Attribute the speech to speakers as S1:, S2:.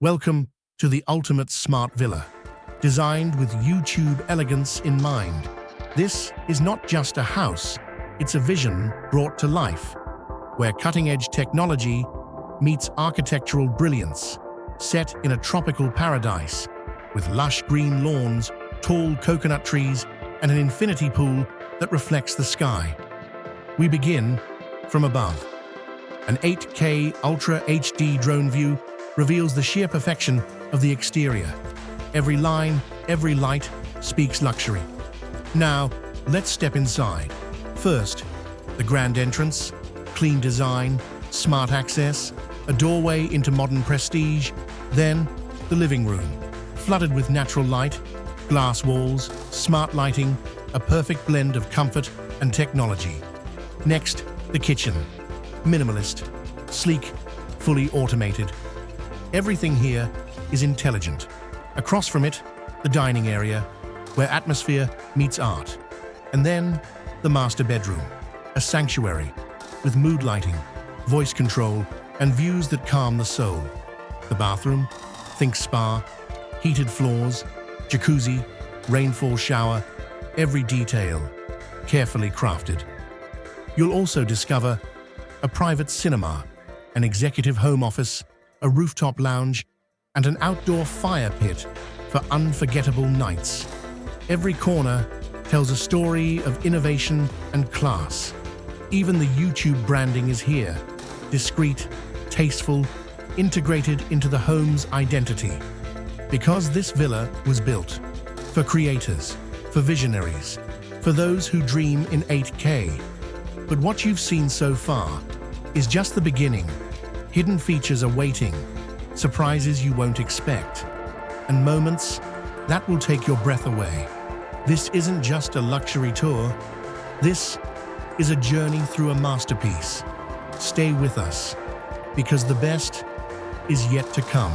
S1: Welcome to the ultimate smart villa, designed with YouTube elegance in mind. This is not just a house, it's a vision brought to life, where cutting-edge technology meets architectural brilliance, set in a tropical paradise, with lush green lawns, tall coconut trees, and an infinity pool that reflects the sky. We begin from above. An 8K Ultra HD drone view reveals the sheer perfection of the exterior. Every line, every light speaks luxury. Now, let's step inside. First, the grand entrance, clean design, smart access, a doorway into modern prestige. Then, the living room, flooded with natural light, glass walls, smart lighting, a perfect blend of comfort and technology. Next, the kitchen, minimalist, sleek, fully automated. Everything here is intelligent. Across from it, the dining area, where atmosphere meets art. And then, the master bedroom, a sanctuary with mood lighting, voice control, and views that calm the soul. The bathroom, think spa, heated floors, jacuzzi, rainfall shower, every detail carefully crafted. You'll also discover a private cinema, an executive home office, a rooftop lounge, and an outdoor fire pit for unforgettable nights. Every corner tells a story of innovation and class. Even the YouTube branding is here, discreet, tasteful, integrated into the home's identity. Because this villa was built for creators, for visionaries, for those who dream in 8K. But what you've seen so far is just the beginning. Hidden features are waiting, surprises you won't expect, and moments that will take your breath away. This isn't just a luxury tour. This is a journey through a masterpiece. Stay with us, because the best is yet to come.